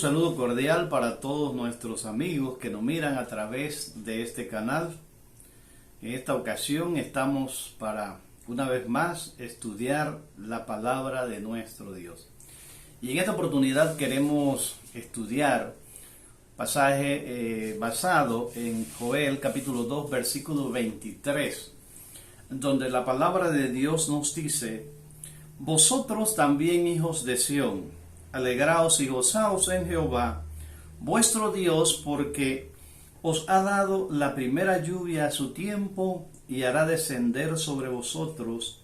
saludo cordial para todos nuestros amigos que nos miran a través de este canal. En esta ocasión estamos para, una vez más, estudiar la palabra de nuestro Dios. Y en esta oportunidad queremos estudiar pasaje basado en Joel capítulo 2 versículo 23, donde la palabra de Dios nos dice: vosotros también, hijos de Sión, alegraos y gozaos en Jehová, vuestro Dios, porque os ha dado la primera lluvia a su tiempo y hará descender sobre vosotros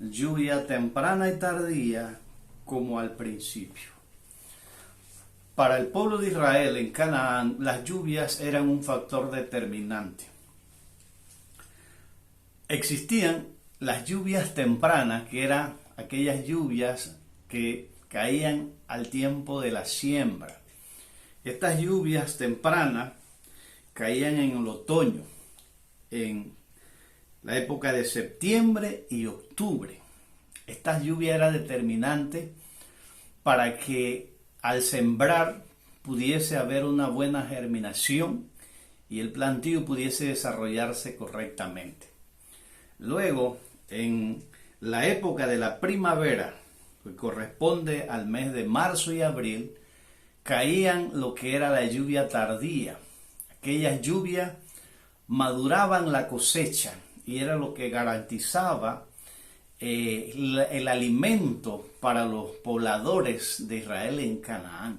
lluvia temprana y tardía como al principio. Para el pueblo de Israel en Canaán, las lluvias eran un factor determinante. Existían las lluvias tempranas, que eran aquellas lluvias que caían al tiempo de la siembra. Estas lluvias tempranas caían en el otoño, en la época de septiembre y octubre. Esta lluvia era determinante para que al sembrar pudiese haber una buena germinación y el plantío pudiese desarrollarse correctamente. Luego, en la época de la primavera, que corresponde al mes de marzo y abril, caían lo que era la lluvia tardía. Aquellas lluvias maduraban la cosecha y era lo que garantizaba el alimento para los pobladores de Israel en Canaán.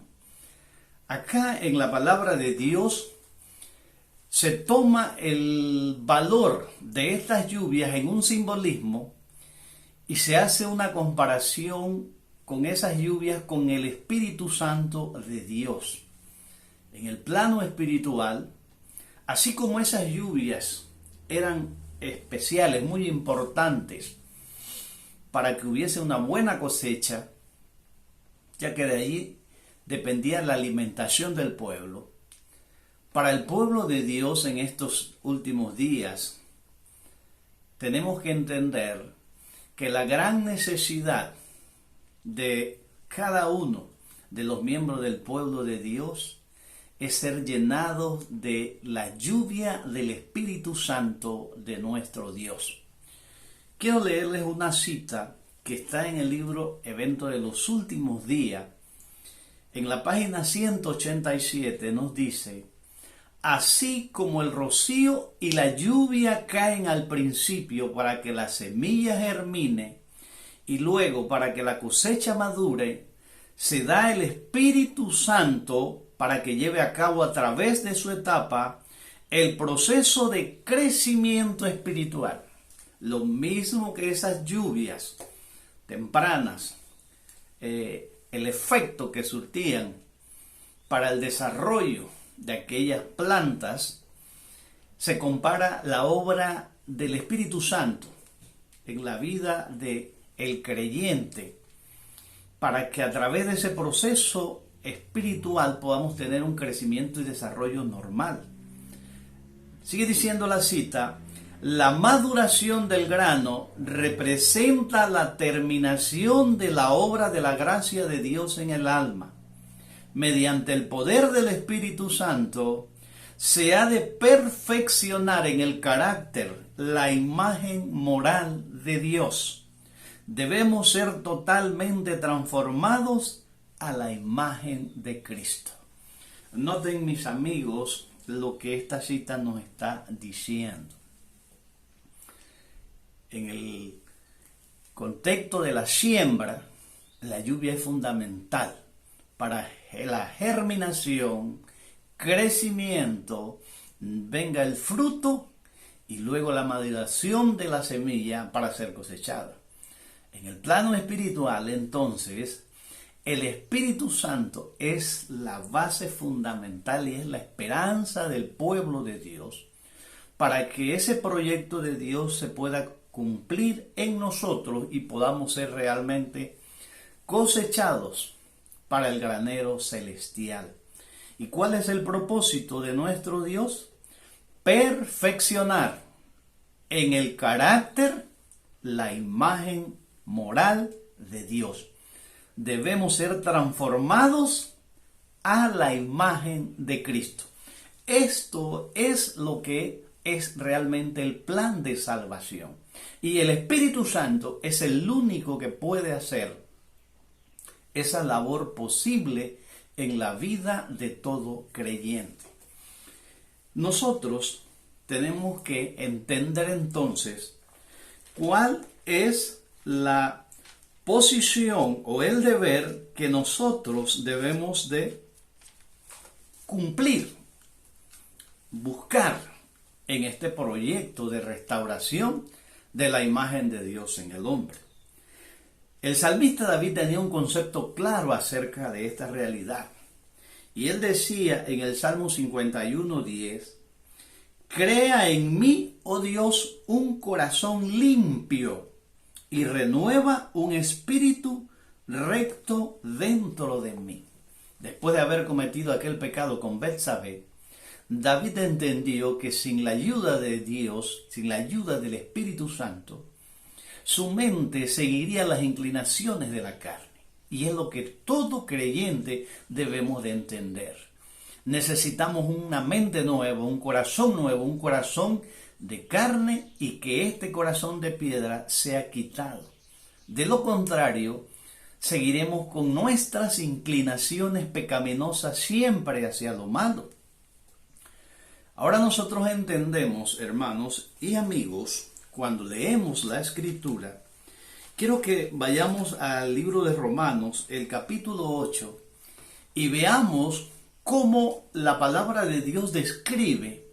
Acá en la palabra de Dios se toma el valor de estas lluvias en un simbolismo y se hace una comparación con esas lluvias con el Espíritu Santo de Dios. En el plano espiritual, así como esas lluvias eran especiales, muy importantes, para que hubiese una buena cosecha, ya que de allí dependía la alimentación del pueblo. Para el pueblo de Dios en estos últimos días, tenemos que entender que la gran necesidad de cada uno de los miembros del pueblo de Dios es ser llenados de la lluvia del Espíritu Santo de nuestro Dios. Quiero leerles una cita que está en el libro Evento de los Últimos Días. En la página 187 nos dice: así como el rocío y la lluvia caen al principio para que la semilla germine y luego para que la cosecha madure, se da el Espíritu Santo para que lleve a cabo a través de su etapa el proceso de crecimiento espiritual. Lo mismo que esas lluvias tempranas, el efecto que surtían para el desarrollo de aquellas plantas, se compara la obra del Espíritu Santo en la vida del creyente, para que a través de ese proceso espiritual podamos tener un crecimiento y desarrollo normal. Sigue diciendo la cita: la maduración del grano representa la terminación de la obra de la gracia de Dios en el alma. Mediante el poder del Espíritu Santo, se ha de perfeccionar en el carácter la imagen moral de Dios. Debemos ser totalmente transformados a la imagen de Cristo. Noten, mis amigos, lo que esta cita nos está diciendo. En el contexto de la siembra, la lluvia es fundamental para la germinación, crecimiento, venga el fruto y luego la maduración de la semilla para ser cosechada. En el plano espiritual, entonces, el Espíritu Santo es la base fundamental y es la esperanza del pueblo de Dios para que ese proyecto de Dios se pueda cumplir en nosotros y podamos ser realmente cosechados para el granero celestial. ¿Y cuál es el propósito de nuestro Dios? Perfeccionar en el carácter la imagen moral de Dios. Debemos ser transformados a la imagen de Cristo. Esto es lo que es realmente el plan de salvación. Y el Espíritu Santo es el único que puede hacer esa labor posible en la vida de todo creyente. Nosotros tenemos que entender entonces cuál es la posición o el deber que nosotros debemos de cumplir, buscar en este proyecto de restauración de la imagen de Dios en el hombre. El salmista David tenía un concepto claro acerca de esta realidad. Y él decía en el Salmo 51:10, crea en mí, oh Dios, un corazón limpio y renueva un espíritu recto dentro de mí. Después de haber cometido aquel pecado con Betsabé, David entendió que sin la ayuda de Dios, sin la ayuda del Espíritu Santo, su mente seguiría las inclinaciones de la carne. Y es lo que todo creyente debemos de entender. Necesitamos una mente nueva, un corazón de carne, y que este corazón de piedra sea quitado. De lo contrario, seguiremos con nuestras inclinaciones pecaminosas siempre hacia lo malo. Ahora nosotros entendemos, hermanos y amigos, cuando leemos la Escritura, quiero que vayamos al libro de Romanos, el capítulo 8, y veamos cómo la palabra de Dios describe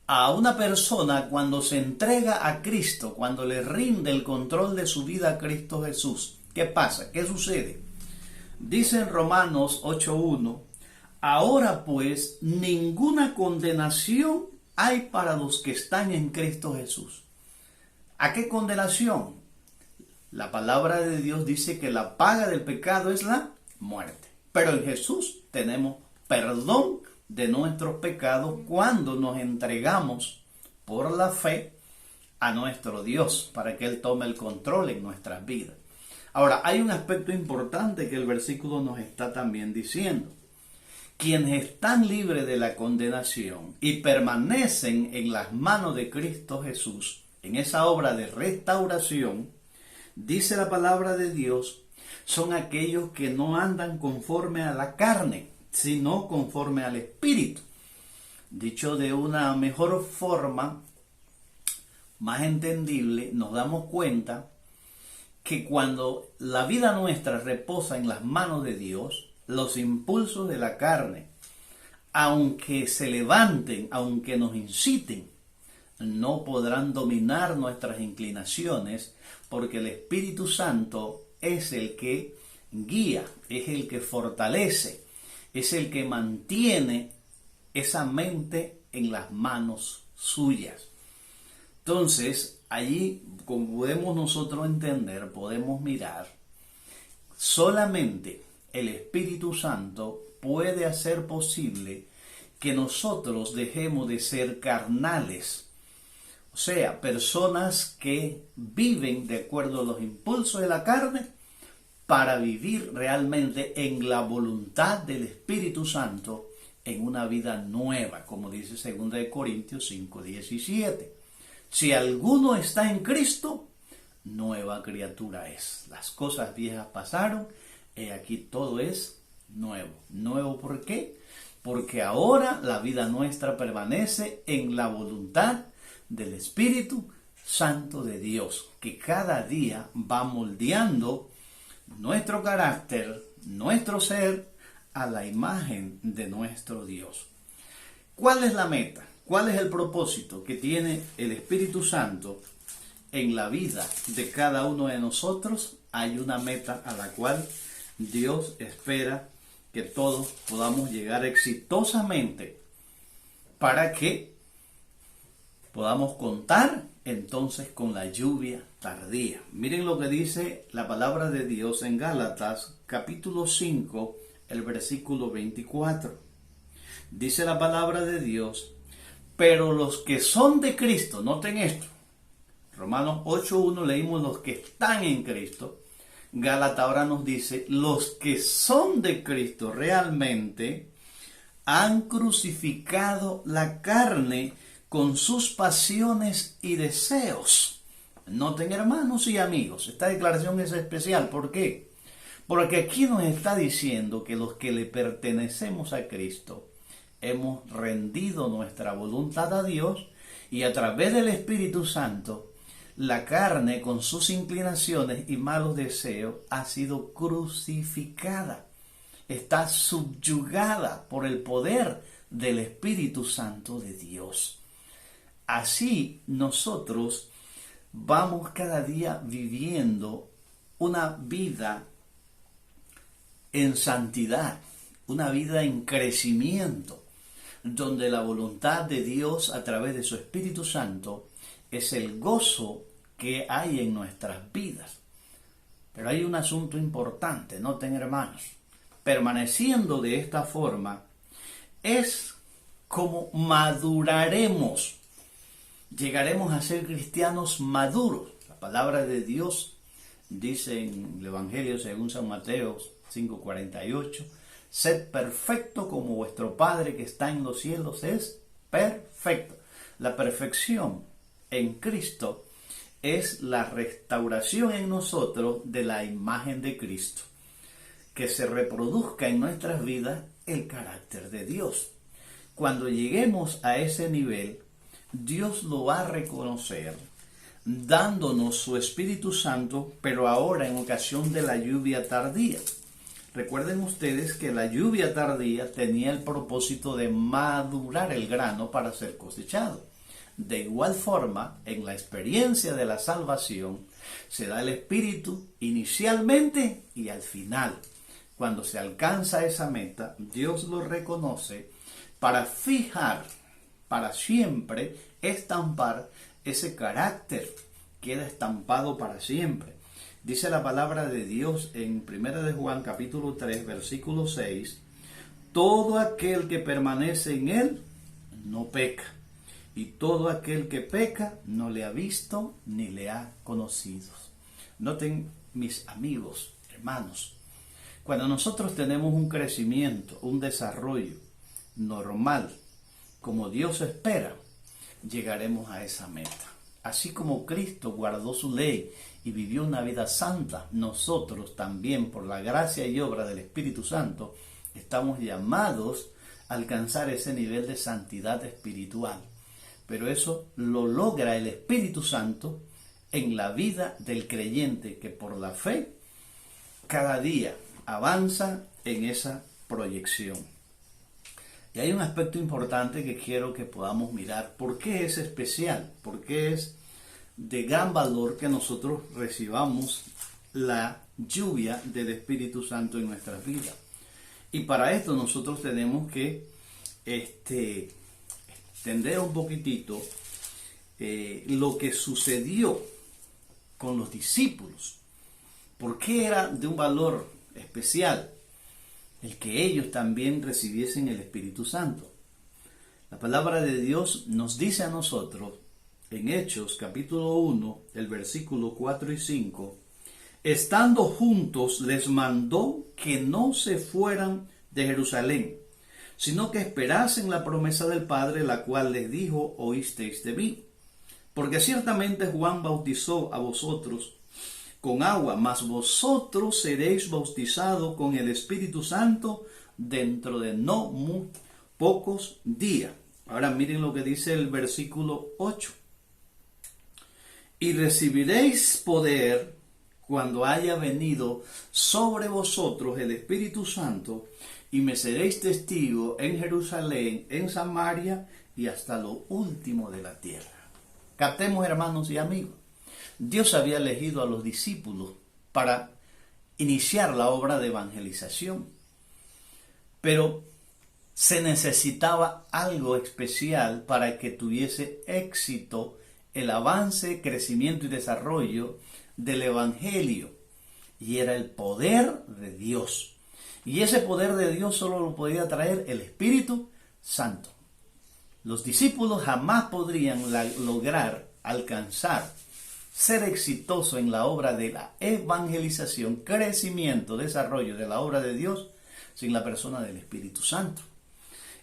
a una persona cuando se entrega a Cristo, cuando le rinde el control de su vida a Cristo Jesús. ¿Qué pasa? ¿Qué sucede? Dice en Romanos 8:1, ahora pues ninguna condenación hay para los que están en Cristo Jesús. ¿A qué condenación? La palabra de Dios dice que la paga del pecado es la muerte. Pero en Jesús tenemos perdón de nuestros pecados cuando nos entregamos por la fe a nuestro Dios para que Él tome el control en nuestras vidas. Ahora, hay un aspecto importante que el versículo nos está también diciendo. Quienes están libres de la condenación y permanecen en las manos de Cristo Jesús, en esa obra de restauración, dice la palabra de Dios, son aquellos que no andan conforme a la carne, sino conforme al Espíritu. Dicho de una mejor forma, más entendible, nos damos cuenta que cuando la vida nuestra reposa en las manos de Dios, los impulsos de la carne, aunque se levanten, aunque nos inciten, no podrán dominar nuestras inclinaciones, porque el Espíritu Santo es el que guía, es el que fortalece, es el que mantiene esa mente en las manos suyas. Entonces, allí, como podemos nosotros entender, podemos mirar, solamente el Espíritu Santo puede hacer posible que nosotros dejemos de ser carnales. O sea, personas que viven de acuerdo a los impulsos de la carne para vivir realmente en la voluntad del Espíritu Santo en una vida nueva, como dice 2 Corintios 5:17. Si alguno está en Cristo, nueva criatura es. Las cosas viejas pasaron, y aquí todo es nuevo. ¿Nuevo por qué? Porque ahora la vida nuestra permanece en la voluntad del Espíritu Santo de Dios, que cada día va moldeando nuestro carácter, nuestro ser, a la imagen de nuestro Dios. ¿Cuál es la meta? ¿Cuál es el propósito que tiene el Espíritu Santo en la vida de cada uno de nosotros? Hay una meta a la cual Dios espera que todos podamos llegar exitosamente para que podamos contar entonces con la lluvia tardía. Miren lo que dice la palabra de Dios en Gálatas capítulo 5, el versículo 24. Dice la palabra de Dios, pero los que son de Cristo, noten esto, Romanos 8:1 leímos los que están en Cristo, Gálatas ahora nos dice, los que son de Cristo realmente han crucificado la carne con sus pasiones y deseos. Noten, hermanos y amigos, esta declaración es especial. ¿Por qué? Porque aquí nos está diciendo que los que le pertenecemos a Cristo hemos rendido nuestra voluntad a Dios y a través del Espíritu Santo la carne con sus inclinaciones y malos deseos ha sido crucificada. Está subyugada por el poder del Espíritu Santo de Dios. Así nosotros vamos cada día viviendo una vida en santidad, una vida en crecimiento, donde la voluntad de Dios a través de su Espíritu Santo es el gozo que hay en nuestras vidas. Pero hay un asunto importante, noten, hermanos. Permaneciendo de esta forma es como maduraremos. Llegaremos a ser cristianos maduros. La palabra de Dios dice en el Evangelio según San Mateo 5:48, sed perfecto como vuestro Padre que está en los cielos es perfecto. La perfección en Cristo es la restauración en nosotros de la imagen de Cristo, que se reproduzca en nuestras vidas el carácter de Dios. Cuando lleguemos a ese nivel, Dios lo va a reconocer dándonos su Espíritu Santo, pero ahora en ocasión de la lluvia tardía. Recuerden ustedes que la lluvia tardía tenía el propósito de madurar el grano para ser cosechado. De igual forma, en la experiencia de la salvación, se da el Espíritu inicialmente y al final. Cuando se alcanza esa meta, Dios lo reconoce para fijar, para siempre, estampar ese carácter. Queda estampado para siempre. Dice la palabra de Dios en 1 de Juan capítulo 3, versículo 6, todo aquel que permanece en él no peca, y todo aquel que peca no le ha visto ni le ha conocido. Noten, mis amigos, hermanos, cuando nosotros tenemos un crecimiento, un desarrollo normal, como Dios espera, llegaremos a esa meta. Así como Cristo guardó su ley y vivió una vida santa, nosotros también, por la gracia y obra del Espíritu Santo, estamos llamados a alcanzar ese nivel de santidad espiritual. Pero eso lo logra el Espíritu Santo en la vida del creyente que por la fe cada día avanza en esa proyección. Y hay un aspecto importante que quiero que podamos mirar. ¿Por qué es especial? ¿Por qué es de gran valor que nosotros recibamos la lluvia del Espíritu Santo en nuestras vidas? Y para esto nosotros tenemos que extender un poquitito lo que sucedió con los discípulos. ¿Por qué era de un valor especial el que ellos también recibiesen el Espíritu Santo? La palabra de Dios nos dice a nosotros en Hechos capítulo 1, el versículo 4 y 5, estando juntos les mandó que no se fueran de Jerusalén, sino que esperasen la promesa del Padre, la cual les dijo, oísteis de mí. Porque ciertamente Juan bautizó a vosotros con agua, mas vosotros seréis bautizados con el Espíritu Santo dentro de no muy pocos días. Ahora miren lo que dice el versículo 8. Y recibiréis poder cuando haya venido sobre vosotros el Espíritu Santo, y me seréis testigo en Jerusalén, en Samaria y hasta lo último de la tierra. Captemos, hermanos y amigos. Dios había elegido a los discípulos para iniciar la obra de evangelización, pero se necesitaba algo especial para que tuviese éxito el avance, crecimiento y desarrollo del evangelio, y era el poder de Dios. Y ese poder de Dios solo lo podía traer el Espíritu Santo. Los discípulos jamás podrían lograr alcanzar ser exitoso en la obra de la evangelización, crecimiento, desarrollo de la obra de Dios sin la persona del Espíritu Santo.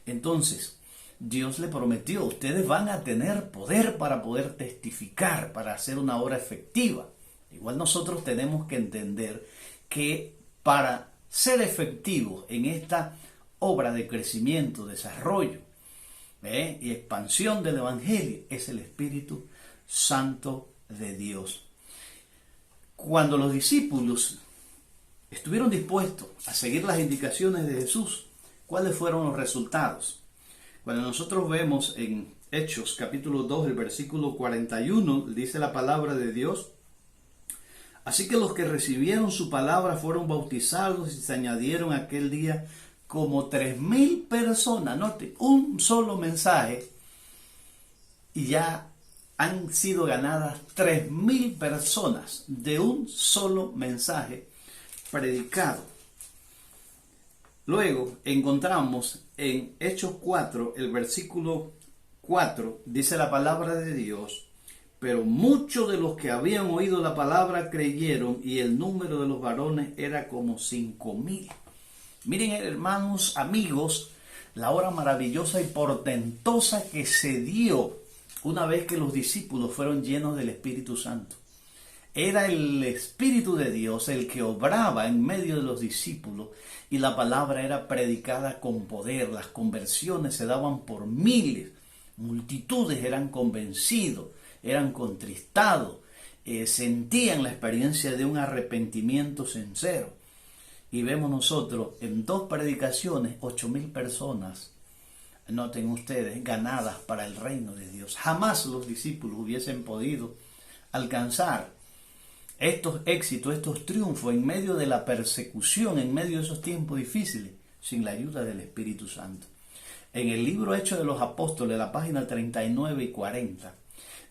Entonces, Dios le prometió, ustedes van a tener poder para poder testificar, para hacer una obra efectiva. Igual nosotros tenemos que entender que para ser efectivos en esta obra de crecimiento, desarrollo y expansión del Evangelio es el Espíritu Santo de Dios. Cuando los discípulos estuvieron dispuestos a seguir las indicaciones de Jesús, ¿cuáles fueron los resultados? Cuando nosotros vemos en Hechos capítulo 2, el versículo 41, dice la palabra de Dios: así que los que recibieron su palabra fueron bautizados y se añadieron aquel día como 3,000 personas. Note, un solo mensaje y ya han sido ganadas 3,000 personas de un solo mensaje predicado. Luego encontramos en Hechos 4, el versículo 4, dice la palabra de Dios: pero muchos de los que habían oído la palabra creyeron, y el número de los varones era como 5,000. Miren, hermanos, amigos, la obra maravillosa y portentosa que se dio una vez que los discípulos fueron llenos del Espíritu Santo. Era el Espíritu de Dios el que obraba en medio de los discípulos, y la palabra era predicada con poder. Las conversiones se daban por miles, multitudes eran convencidos, eran contristados, sentían la experiencia de un arrepentimiento sincero. Y vemos nosotros en 2 predicaciones 8,000 personas, noten ustedes, ganadas para el reino de Dios. Jamás los discípulos hubiesen podido alcanzar estos éxitos, estos triunfos en medio de la persecución, en medio de esos tiempos difíciles, sin la ayuda del Espíritu Santo. En el libro Hechos de los Apóstoles, la página 39 y 40,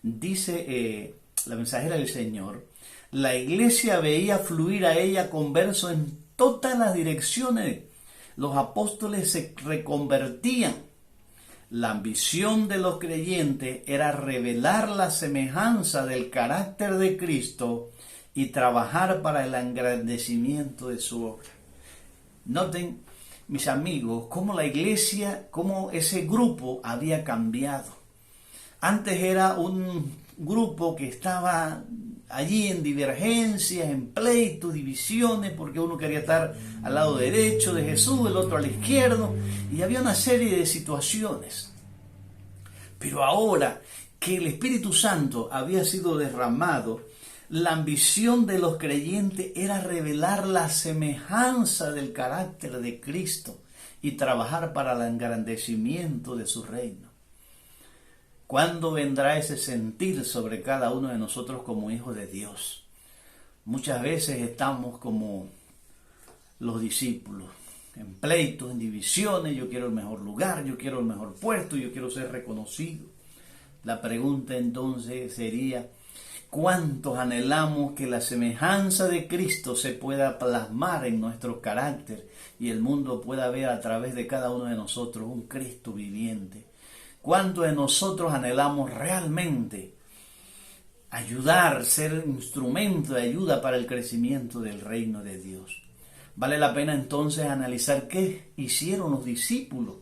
dice la mensajera del Señor: la iglesia veía fluir a ella conversos en todas las direcciones. Los apóstoles se reconvertían. La ambición de los creyentes era revelar la semejanza del carácter de Cristo y trabajar para el engrandecimiento de su obra. Noten, mis amigos, cómo la iglesia, cómo ese grupo había cambiado. Antes era un grupo que estaba allí en divergencias, en pleitos, divisiones, porque uno quería estar al lado derecho de Jesús, el otro al izquierdo, y había una serie de situaciones. Pero ahora que el Espíritu Santo había sido derramado, la ambición de los creyentes era revelar la semejanza del carácter de Cristo y trabajar para el engrandecimiento de su reino. ¿Cuándo vendrá ese sentir sobre cada uno de nosotros como hijos de Dios? Muchas veces estamos como los discípulos, en pleitos, en divisiones. Yo quiero el mejor lugar, yo quiero el mejor puesto, yo quiero ser reconocido. La pregunta entonces sería: ¿cuántos anhelamos que la semejanza de Cristo se pueda plasmar en nuestro carácter y el mundo pueda ver a través de cada uno de nosotros un Cristo viviente? ¿Cuántos de nosotros anhelamos realmente ayudar, ser instrumento de ayuda para el crecimiento del reino de Dios? Vale la pena entonces analizar qué hicieron los discípulos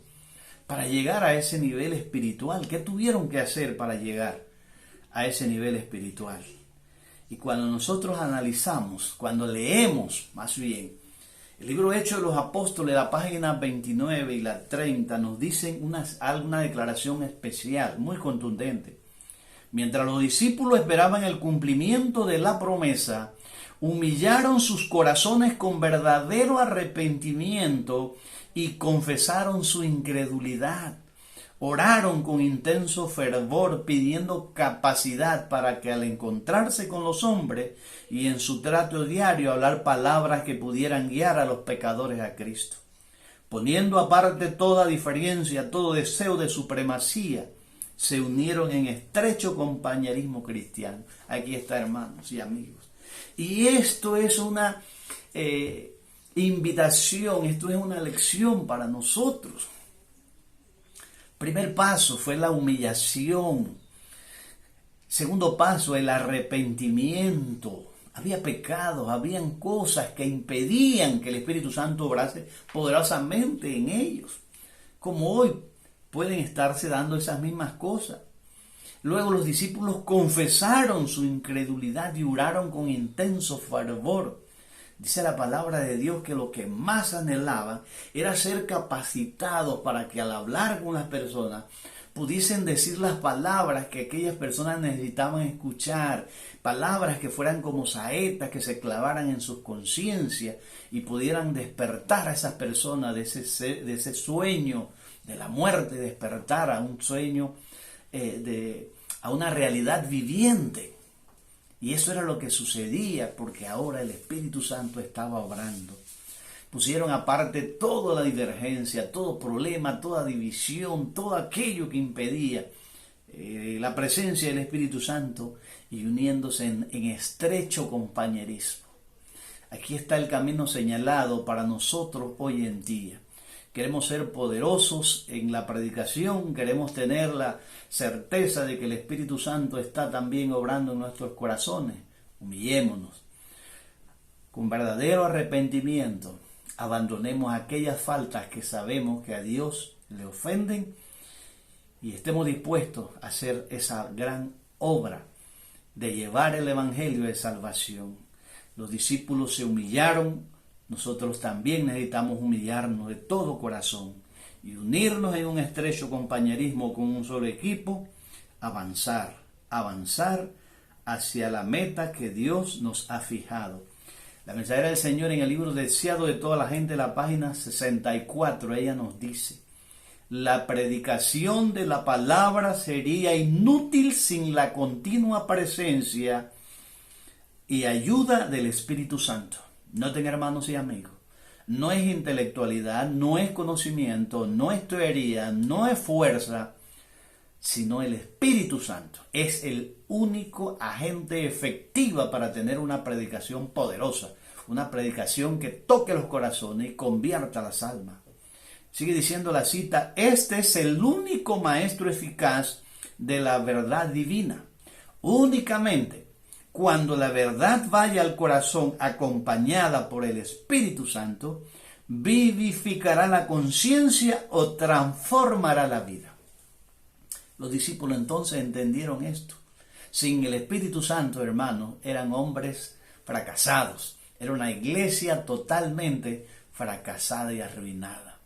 para llegar a ese nivel espiritual. ¿Qué tuvieron que hacer para llegar a ese nivel espiritual? Y cuando nosotros analizamos, cuando leemos más bien el libro Hechos de los Apóstoles, la página 29 y la 30, nos dicen una declaración especial, muy contundente. Mientras los discípulos esperaban el cumplimiento de la promesa, humillaron sus corazones con verdadero arrepentimiento y confesaron su incredulidad. Oraron con intenso fervor, pidiendo capacidad para que al encontrarse con los hombres y en su trato diario hablar palabras que pudieran guiar a los pecadores a Cristo. Poniendo aparte toda diferencia, todo deseo de supremacía, se unieron en estrecho compañerismo cristiano. Aquí está, hermanos y amigos. Y esto es una invitación, esto es una lección para nosotros. Primer paso fue la humillación. Segundo paso, el arrepentimiento. Había pecados, habían cosas que impedían que el Espíritu Santo obrase poderosamente en ellos. Como hoy pueden estarse dando esas mismas cosas. Luego los discípulos confesaron su incredulidad y oraron con intenso fervor. Dice la palabra de Dios que lo que más anhelaban era ser capacitados para que al hablar con las personas pudiesen decir las palabras que aquellas personas necesitaban escuchar, palabras que fueran como saetas, que se clavaran en sus conciencias y pudieran despertar a esas personas de ese sueño de la muerte, despertar a un sueño, a una realidad viviente. Y eso era lo que sucedía, porque ahora el Espíritu Santo estaba obrando. Pusieron aparte toda la divergencia, todo problema, toda división, todo aquello que impedía la presencia del Espíritu Santo y uniéndose en estrecho compañerismo. Aquí está el camino señalado para nosotros hoy en día. Queremos ser poderosos en la predicación, queremos tener la certeza de que el Espíritu Santo está también obrando en nuestros corazones. Humillémonos. Con verdadero arrepentimiento, abandonemos aquellas faltas que sabemos que a Dios le ofenden y estemos dispuestos a hacer esa gran obra de llevar el Evangelio de salvación. Los discípulos se humillaron, nosotros también necesitamos humillarnos de todo corazón y unirnos en un estrecho compañerismo con un solo equipo, avanzar hacia la meta que Dios nos ha fijado. La mensajera del Señor en el libro Deseado de toda la gente, la página 64, ella nos dice: la predicación de la palabra sería inútil sin la continua presencia y ayuda del Espíritu Santo. Noten, hermanos y amigos, no es intelectualidad, no es conocimiento, no es teoría, no es fuerza, sino el Espíritu Santo. Es el único agente efectivo para tener una predicación poderosa, una predicación que toque los corazones y convierta las almas. Sigue diciendo la cita: este es el único maestro eficaz de la verdad divina. Únicamente cuando la verdad vaya al corazón acompañada por el Espíritu Santo, vivificará la conciencia o transformará la vida. Los discípulos entonces entendieron esto. Sin el Espíritu Santo, hermanos, eran hombres fracasados. Era una iglesia totalmente fracasada y arruinada.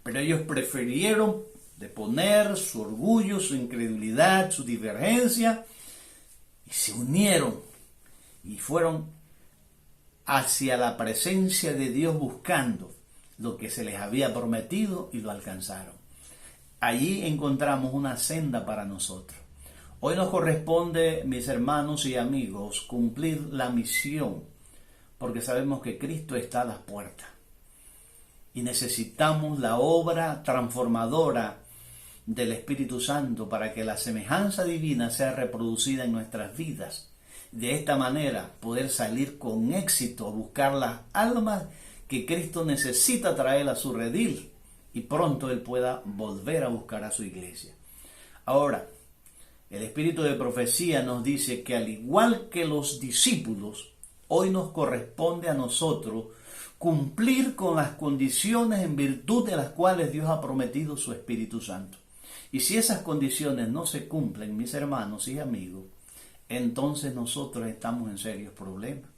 Pero ellos prefirieron deponer su orgullo, su incredulidad, su divergencia, y se unieron y fueron hacia la presencia de Dios buscando lo que se les había prometido y lo alcanzaron. Allí encontramos una senda para nosotros. Hoy nos corresponde, mis hermanos y amigos, cumplir la misión, porque sabemos que Cristo está a las puertas y necesitamos la obra transformadora del Espíritu Santo para que la semejanza divina sea reproducida en nuestras vidas. De esta manera poder salir con éxito a buscar las almas que Cristo necesita traer a su redil y pronto Él pueda volver a buscar a su iglesia. Ahora, el espíritu de profecía nos dice que al igual que los discípulos, hoy nos corresponde a nosotros cumplir con las condiciones en virtud de las cuales Dios ha prometido su Espíritu Santo. Y si esas condiciones no se cumplen, mis hermanos y amigos, entonces nosotros estamos en serios problemas.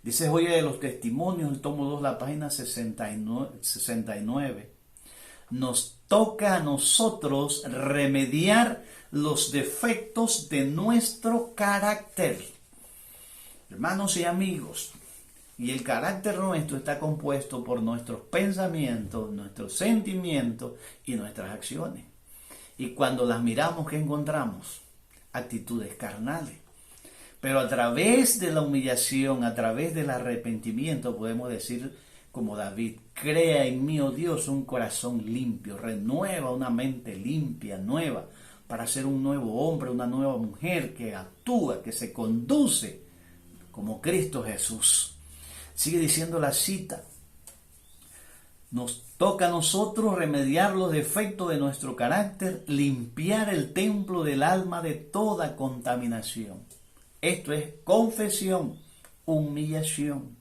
Dice Joya de los Testimonios, el tomo 2, la página 69. Nos toca a nosotros remediar los defectos de nuestro carácter. Hermanos y amigos, y el carácter nuestro está compuesto por nuestros pensamientos, nuestros sentimientos y nuestras acciones. Y cuando las miramos, ¿qué encontramos? Actitudes carnales. Pero a través de la humillación, a través del arrepentimiento, podemos decir como David: crea en mí, oh Dios, un corazón limpio, renueva una mente limpia, nueva, para ser un nuevo hombre, una nueva mujer que actúa, que se conduce como Cristo Jesús. Sigue diciendo la cita: Nos toca a nosotros remediar los defectos de nuestro carácter, limpiar el templo del alma de toda contaminación. Esto es confesión, humillación.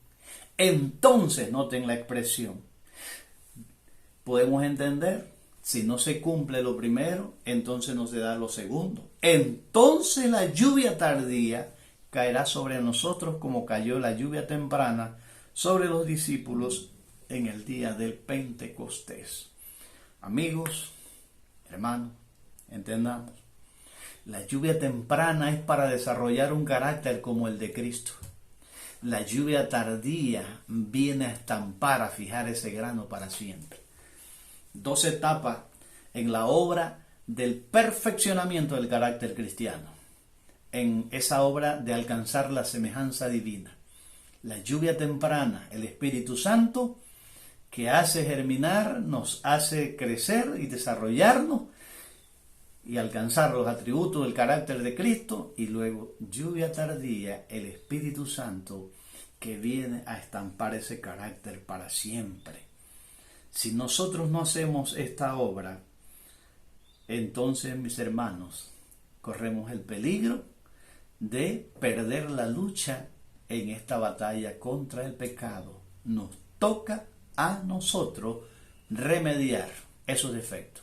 Entonces, noten la expresión. Podemos entender, si no se cumple lo primero, entonces no se da lo segundo. Entonces la lluvia tardía caerá sobre nosotros como cayó la lluvia temprana sobre los discípulos en el día del Pentecostés. Amigos, hermanos, entendamos. La lluvia temprana es para desarrollar un carácter como el de Cristo. La lluvia tardía viene a estampar, a fijar ese grano para siempre. 2 etapas en la obra del perfeccionamiento del carácter cristiano, en esa obra de alcanzar la semejanza divina. La lluvia temprana, el Espíritu Santo, que hace germinar, nos hace crecer y desarrollarnos y alcanzar los atributos del carácter de Cristo. Y luego lluvia tardía, el Espíritu Santo, que viene a estampar ese carácter para siempre. Si nosotros no hacemos esta obra, entonces, mis hermanos, corremos el peligro de perder la lucha en esta batalla contra el pecado. Nos toca a nosotros remediar esos defectos.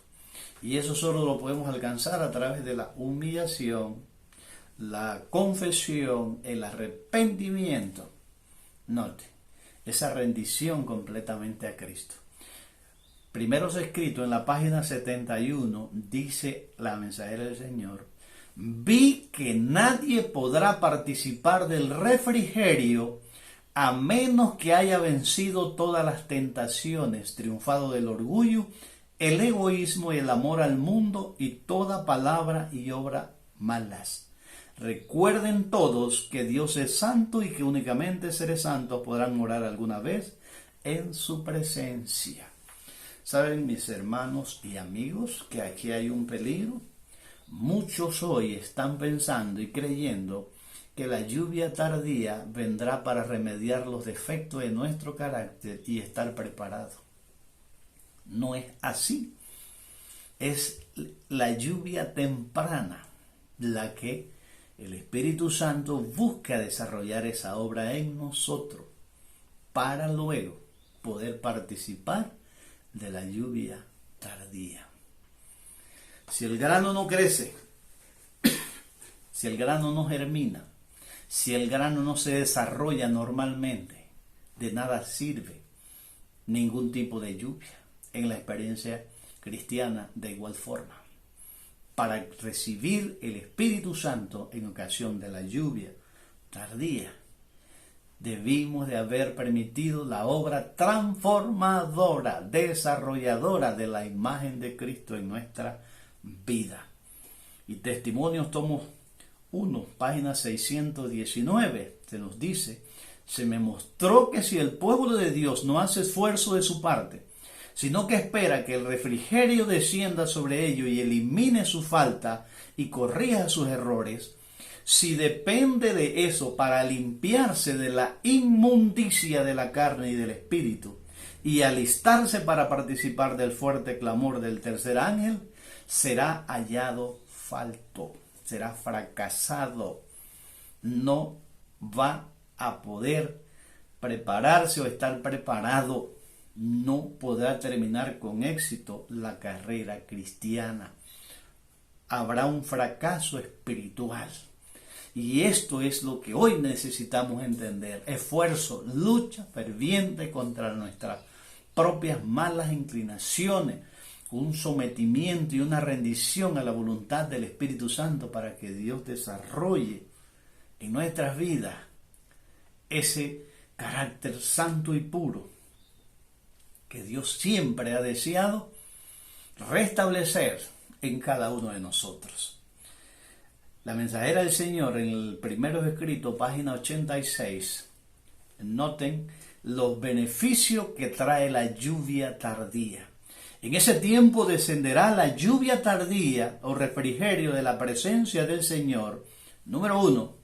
Y eso solo lo podemos alcanzar a través de la humillación, la confesión, el arrepentimiento. Note, esa rendición completamente a Cristo. Primeros escritos en la página 71, dice la mensajera del Señor: vi que nadie podrá participar del refrigerio a menos que haya vencido todas las tentaciones, triunfado del orgullo, el egoísmo y el amor al mundo y toda palabra y obra malas. Recuerden todos que Dios es santo y que únicamente seres santos podrán morar alguna vez en su presencia. ¿Saben, mis hermanos y amigos, que aquí hay un peligro? Muchos hoy están pensando y creyendo que la lluvia tardía vendrá para remediar los defectos de nuestro carácter y estar preparado. No es así. Es la lluvia temprana la que el Espíritu Santo busca desarrollar esa obra en nosotros para luego poder participar de la lluvia tardía. Si el grano no crece, si el grano no germina, si el grano no se desarrolla normalmente, de nada sirve ningún tipo de lluvia. En la experiencia cristiana, de igual forma, para recibir el Espíritu Santo en ocasión de la lluvia tardía, debimos de haber permitido la obra transformadora, desarrolladora de la imagen de Cristo en nuestra vida. Y Testimonios, tomo 1, página 619, se nos dice: se me mostró que si el pueblo de Dios no hace esfuerzo de su parte, sino que espera que el refrigerio descienda sobre ellos y elimine su falta y corrija sus errores, si depende de eso para limpiarse de la inmundicia de la carne y del espíritu y alistarse para participar del fuerte clamor del tercer ángel, será hallado falto, será fracasado, no va a poder prepararse o estar preparado, no podrá terminar con éxito la carrera cristiana. Habrá un fracaso espiritual. Y esto es lo que hoy necesitamos entender: esfuerzo, lucha ferviente contra nuestras propias malas inclinaciones, un sometimiento y una rendición a la voluntad del Espíritu Santo para que Dios desarrolle en nuestras vidas ese carácter santo y puro que Dios siempre ha deseado restablecer en cada uno de nosotros. La mensajera del Señor, en el primero escrito, página 86, noten los beneficios que trae la lluvia tardía. En ese tiempo descenderá la lluvia tardía o refrigerio de la presencia del Señor, número 1,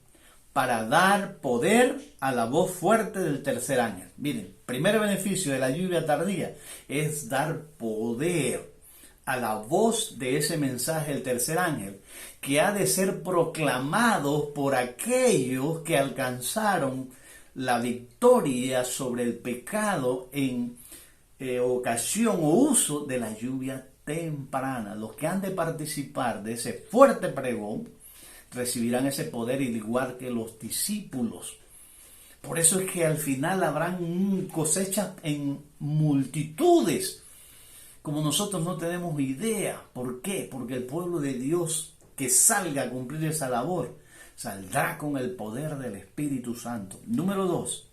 para dar poder a la voz fuerte del tercer ángel. Miren, primer beneficio de la lluvia tardía es dar poder a la voz de ese mensaje del tercer ángel, que ha de ser proclamado por aquellos que alcanzaron la victoria sobre el pecado en ocasión o uso de la lluvia temprana. Los que han de participar de ese fuerte pregón recibirán ese poder, igual que los discípulos. Por eso es que al final habrán cosechas en multitudes, como nosotros no tenemos idea. ¿Por qué? Porque el pueblo de Dios que salga a cumplir esa labor saldrá con el poder del Espíritu Santo. Número 2.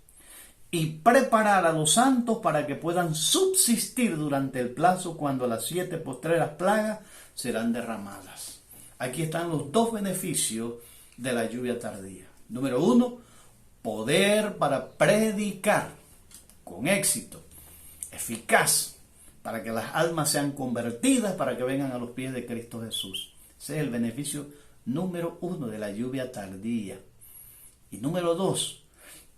Y preparar a los santos para que puedan subsistir durante el plazo cuando las 7 postreras plagas serán derramadas. Aquí están los 2 beneficios de la lluvia tardía. Número 1, poder para predicar con éxito, eficaz, para que las almas sean convertidas, para que vengan a los pies de Cristo Jesús. Ese es el beneficio número 1 de la lluvia tardía. Y número 2,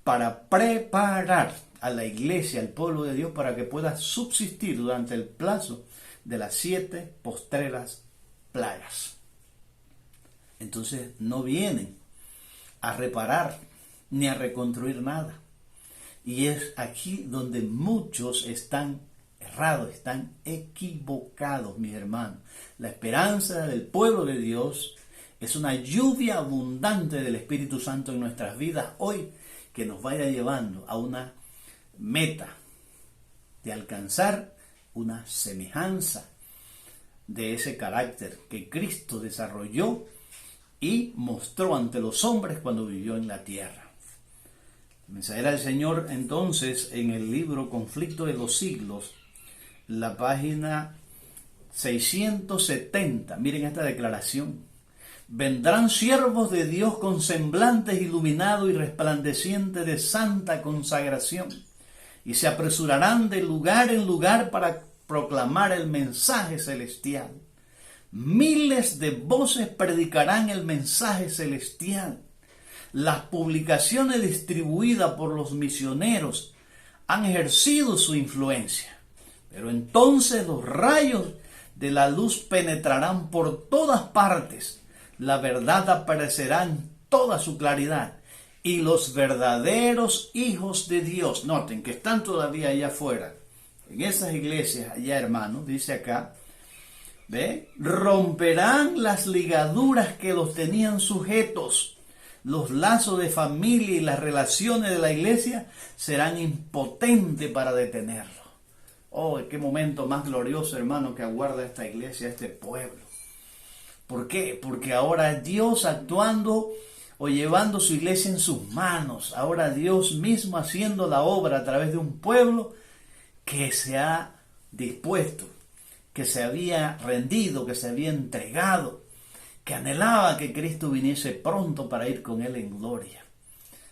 para preparar a la iglesia, al pueblo de Dios, para que pueda subsistir durante el plazo de las 7 postreras plagas. Entonces no vienen a reparar ni a reconstruir nada. Y es aquí donde muchos están errados, están equivocados, mis hermanos. La esperanza del pueblo de Dios es una lluvia abundante del Espíritu Santo en nuestras vidas hoy, que nos vaya llevando a una meta de alcanzar una semejanza de ese carácter que Cristo desarrolló y mostró ante los hombres cuando vivió en la tierra. El mensajero del Señor, entonces, en el libro Conflicto de los Siglos, la página 670, miren esta declaración: vendrán siervos de Dios con semblantes iluminados y resplandecientes de santa consagración, y se apresurarán de lugar en lugar para proclamar el mensaje celestial. Miles de voces predicarán el mensaje celestial. Las publicaciones distribuidas por los misioneros han ejercido su influencia. Pero entonces los rayos de la luz penetrarán por todas partes. La verdad aparecerá en toda su claridad. Y los verdaderos hijos de Dios, noten que están todavía allá afuera, en esas iglesias allá, hermanos, dice acá, ¿ve? Romperán las ligaduras que los tenían sujetos. Los lazos de familia y las relaciones de la iglesia serán impotentes para detenerlo. Oh, qué momento más glorioso, hermano, que aguarda esta iglesia, este pueblo. ¿Por qué? Porque ahora Dios actuando o llevando su iglesia en sus manos. Ahora Dios mismo haciendo la obra a través de un pueblo que se ha dispuesto, que se había rendido, que se había entregado, que anhelaba que Cristo viniese pronto para ir con Él en gloria.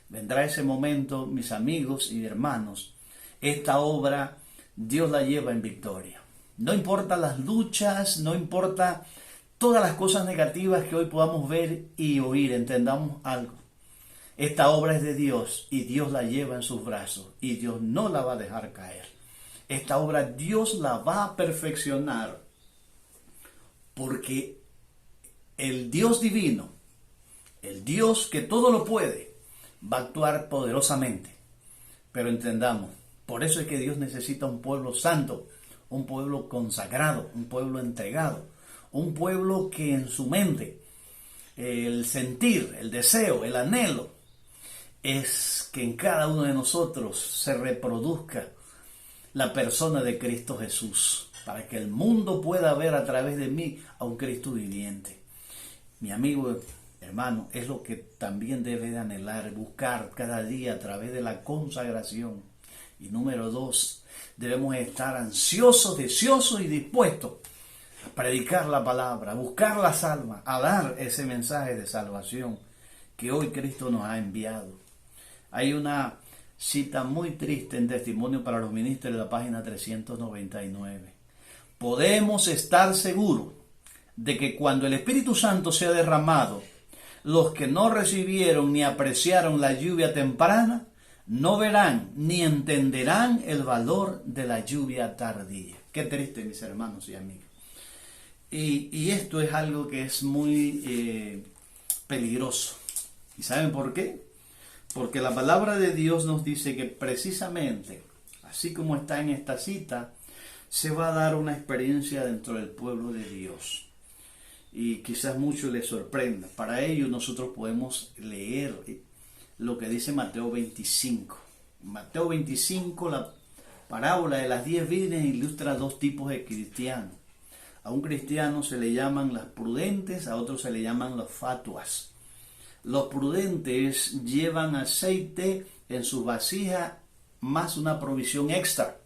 Vendrá ese momento, mis amigos y hermanos. Esta obra Dios la lleva en victoria. No importa las luchas, no importa todas las cosas negativas que hoy podamos ver y oír, entendamos algo. Esta obra es de Dios y Dios la lleva en sus brazos y Dios no la va a dejar caer. Esta obra Dios la va a perfeccionar porque el Dios divino, el Dios que todo lo puede, va a actuar poderosamente. Pero entendamos, por eso es que Dios necesita un pueblo santo, un pueblo consagrado, un pueblo entregado, un pueblo que en su mente, el sentir, el deseo, el anhelo, es que en cada uno de nosotros se reproduzca la persona de Cristo Jesús, para que el mundo pueda ver a través de mí a un Cristo viviente. Mi amigo, hermano, es lo que también debe de anhelar, buscar cada día a través de la consagración. Y número 2, debemos estar ansiosos, deseosos y dispuestos a predicar la palabra, a buscar las almas, a dar ese mensaje de salvación que hoy Cristo nos ha enviado. Hay una cita muy triste en Testimonio para los Ministros de la página 399. Podemos estar seguros de que cuando el Espíritu Santo sea derramado, los que no recibieron ni apreciaron la lluvia temprana, no verán ni entenderán el valor de la lluvia tardía. Qué triste, mis hermanos y amigos. Y esto es algo que es muy peligroso. ¿Y saben por qué? Porque la palabra de Dios nos dice que precisamente, así como está en esta cita, se va a dar una experiencia dentro del pueblo de Dios. Y quizás mucho les sorprenda. Para ello nosotros podemos leer lo que dice Mateo 25. Mateo 25, la parábola de las 10 vírgenes, ilustra dos tipos de cristianos. A un cristiano se le llaman las prudentes, a otros se le llaman los fatuas. Los prudentes llevan aceite en su vasija más una provisión extra.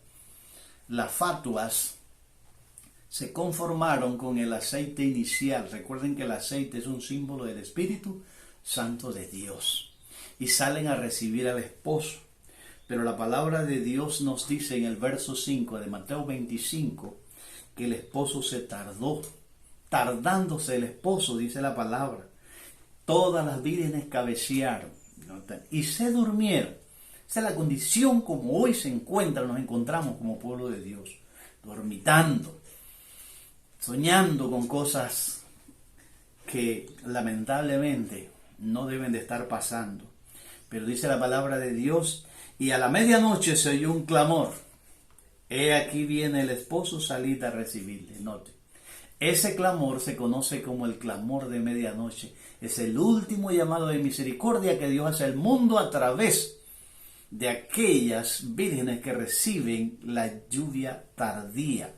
Las fatuas se conformaron con el aceite inicial. Recuerden que el aceite es un símbolo del Espíritu Santo de Dios. Y salen a recibir al esposo. Pero la palabra de Dios nos dice en el verso 5 de Mateo 25 que el esposo se tardó. Tardándose el esposo, dice la palabra, todas las vírgenes cabecearon y se durmieron. Esa es la condición como hoy nos encontramos como pueblo de Dios, dormitando, soñando con cosas que lamentablemente no deben de estar pasando. Pero dice la palabra de Dios, y a la medianoche se oyó un clamor. He aquí viene el esposo, salid a recibirle. Note, ese clamor se conoce como el clamor de medianoche. Es el último llamado de misericordia que Dios hace al mundo a través de aquellas vírgenes que reciben la lluvia tardía.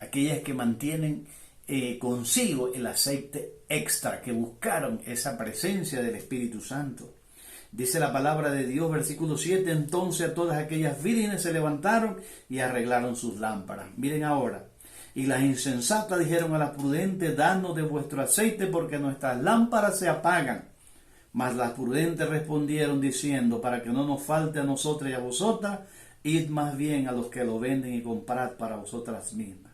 Aquellas que mantienen consigo el aceite extra, que buscaron esa presencia del Espíritu Santo. Dice la palabra de Dios, versículo 7, entonces todas aquellas vírgenes se levantaron y arreglaron sus lámparas. Miren ahora, y las insensatas dijeron a las prudentes, danos de vuestro aceite porque nuestras lámparas se apagan. Mas las prudentes respondieron diciendo, para que no nos falte a nosotras y a vosotras, id más bien a los que lo venden y comprad para vosotras mismas.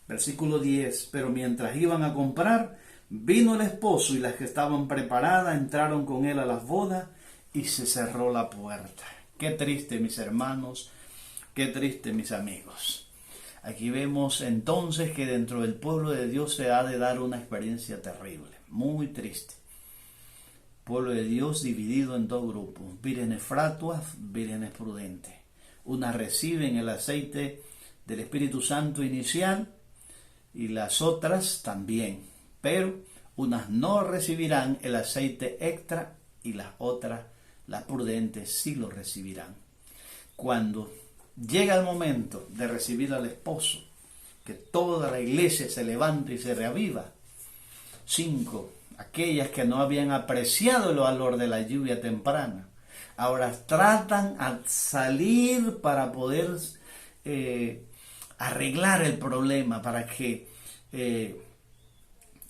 Versículo 10, pero mientras iban a comprar, vino el esposo y las que estaban preparadas entraron con él a las bodas y se cerró la puerta. Qué triste, mis hermanos, qué triste, mis amigos. Aquí vemos entonces que dentro del pueblo de Dios se ha de dar una experiencia terrible, muy triste. Pueblo de Dios dividido en dos grupos, vírgenes fatuas, vírgenes prudentes. Unas reciben el aceite del Espíritu Santo inicial y las otras también. Pero unas no recibirán el aceite extra y las otras, las prudentes, sí lo recibirán. Cuando llega el momento de recibir al esposo, que toda la iglesia se levanta y se reaviva, 5, aquellas que no habían apreciado el valor de la lluvia temprana, ahora tratan a salir para poder arreglar el problema, para que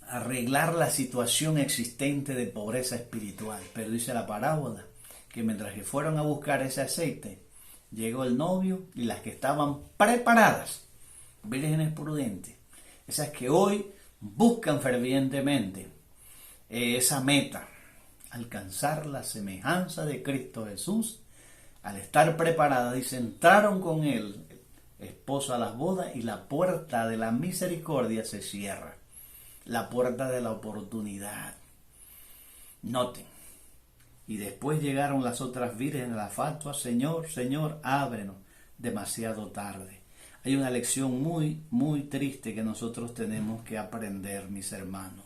arreglar la situación existente de pobreza espiritual. Pero dice la parábola que mientras que fueron a buscar ese aceite, llegó el novio y las que estaban preparadas, vírgenes prudentes, esas que hoy buscan fervientemente esa meta, alcanzar la semejanza de Cristo Jesús, al estar preparadas, dice, entraron con él, esposo a las bodas, y la puerta de la misericordia se cierra. La puerta de la oportunidad. Noten. Y después llegaron las otras vírgenes, las fatuas, Señor, Señor, ábrenos. Demasiado tarde. Hay una lección muy, muy triste que nosotros tenemos que aprender, mis hermanos.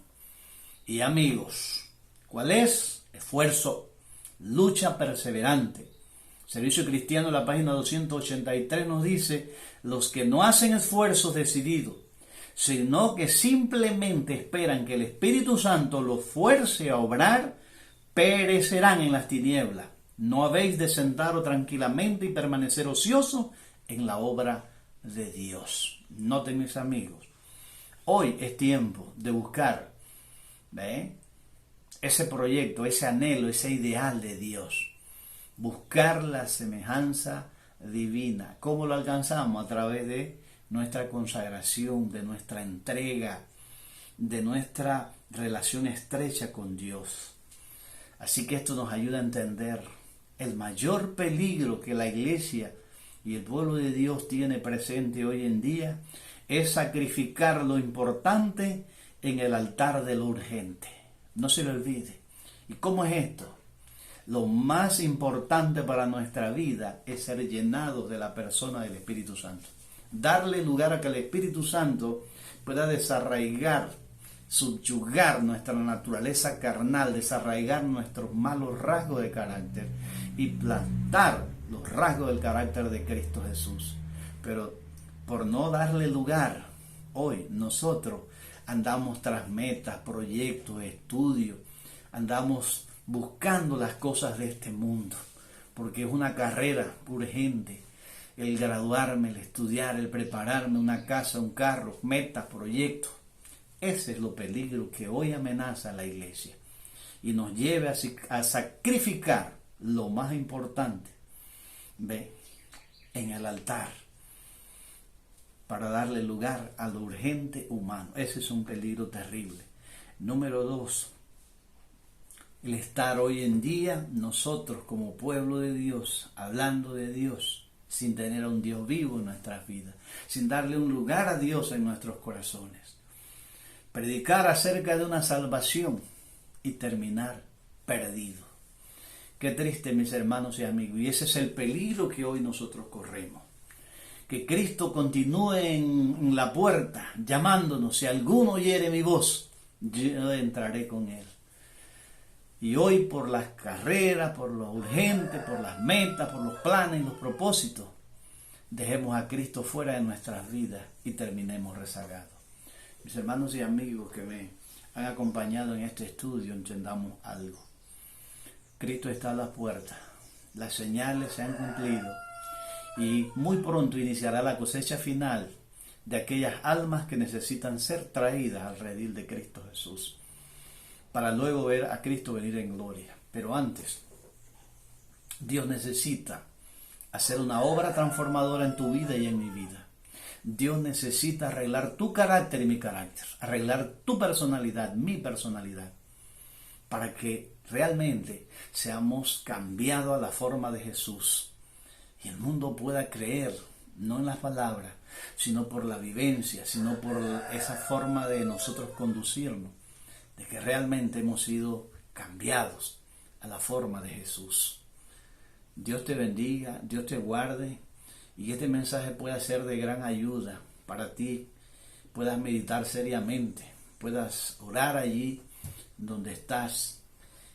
Y amigos, ¿cuál es? Esfuerzo, lucha perseverante. Servicio Cristiano, la página 283 nos dice, los que no hacen esfuerzos decididos, sino que simplemente esperan que el Espíritu Santo los fuerce a obrar, perecerán en las tinieblas. No habéis de sentaros tranquilamente y permanecer ociosos en la obra de Dios. Noten, mis amigos, hoy es tiempo de buscar ese proyecto, ese anhelo, ese ideal de Dios. Buscar la semejanza divina. ¿Cómo lo alcanzamos? A través de nuestra consagración, de nuestra entrega, de nuestra relación estrecha con Dios. Así que esto nos ayuda a entender el mayor peligro que la iglesia y el pueblo de Dios tiene presente hoy en día es sacrificar lo importante en el altar de lo urgente. No se lo olvide. ¿Y cómo es esto? Lo más importante para nuestra vida es ser llenados de la persona del Espíritu Santo. Darle lugar a que el Espíritu Santo pueda desarraigar, subyugar nuestra naturaleza carnal, desarraigar nuestros malos rasgos de carácter y plantar los rasgos del carácter de Cristo Jesús. Pero por no darle lugar, hoy nosotros andamos tras metas, proyectos, estudios, andamos buscando las cosas de este mundo, porque es una carrera urgente, el graduarme, el estudiar, el prepararme, una casa, un carro, metas, proyectos. Ese es lo peligro que hoy amenaza a la iglesia y nos lleva a sacrificar lo más importante, en el altar, para darle lugar a lo urgente humano. Ese es un peligro terrible. Número 2, el estar hoy en día nosotros como pueblo de Dios, hablando de Dios, sin tener a un Dios vivo en nuestras vidas, sin darle un lugar a Dios en nuestros corazones. Predicar acerca de una salvación y terminar perdido. Qué triste, mis hermanos y amigos, y ese es el peligro que hoy nosotros corremos. Que Cristo continúe en la puerta, llamándonos: si alguno oyere mi voz, yo entraré con él. Y hoy, por las carreras, por lo urgente, por las metas, por los planes, los propósitos, dejemos a Cristo fuera de nuestras vidas y terminemos rezagados. Mis hermanos y amigos que me han acompañado en este estudio, entendamos algo. Cristo está a la puerta, las señales se han cumplido y muy pronto iniciará la cosecha final de aquellas almas que necesitan ser traídas al redil de Cristo Jesús, para luego ver a Cristo venir en gloria. Pero antes, Dios necesita hacer una obra transformadora en tu vida y en mi vida. Dios necesita arreglar tu carácter y mi carácter, arreglar tu personalidad, mi personalidad, para que realmente seamos cambiados a la forma de Jesús y el mundo pueda creer, no en las palabras, sino por la vivencia, sino por esa forma de nosotros conducirnos, de que realmente hemos sido cambiados a la forma de Jesús. Dios te bendiga, Dios te guarde, y este mensaje pueda ser de gran ayuda para ti, puedas meditar seriamente, puedas orar allí donde estás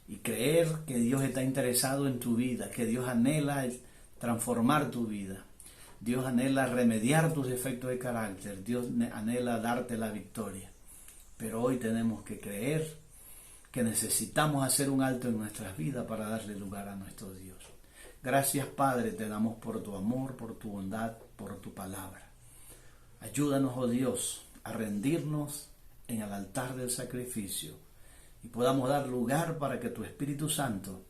y creer que Dios está interesado en tu vida, que Dios anhela transformar tu vida, Dios anhela remediar tus defectos de carácter, Dios anhela darte la victoria. Pero hoy tenemos que creer que necesitamos hacer un alto en nuestras vidas para darle lugar a nuestro Dios. Gracias, Padre, te damos por tu amor, por tu bondad, por tu palabra. Ayúdanos, oh Dios, a rendirnos en el altar del sacrificio y podamos dar lugar para que tu Espíritu Santo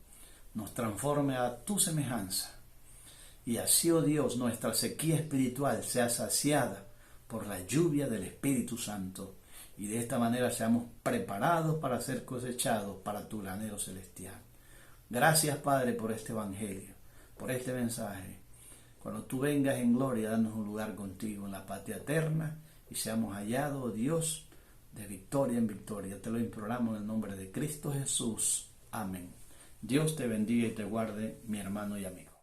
nos transforme a tu semejanza. Y así, oh Dios, nuestra sequía espiritual sea saciada por la lluvia del Espíritu Santo. Y de esta manera seamos preparados para ser cosechados para tu granero celestial. Gracias, Padre, por este evangelio, por este mensaje. Cuando tú vengas en gloria, danos un lugar contigo en la patria eterna y seamos hallados, oh Dios, de victoria en victoria. Te lo imploramos en el nombre de Cristo Jesús. Amén. Dios te bendiga y te guarde, mi hermano y amigo.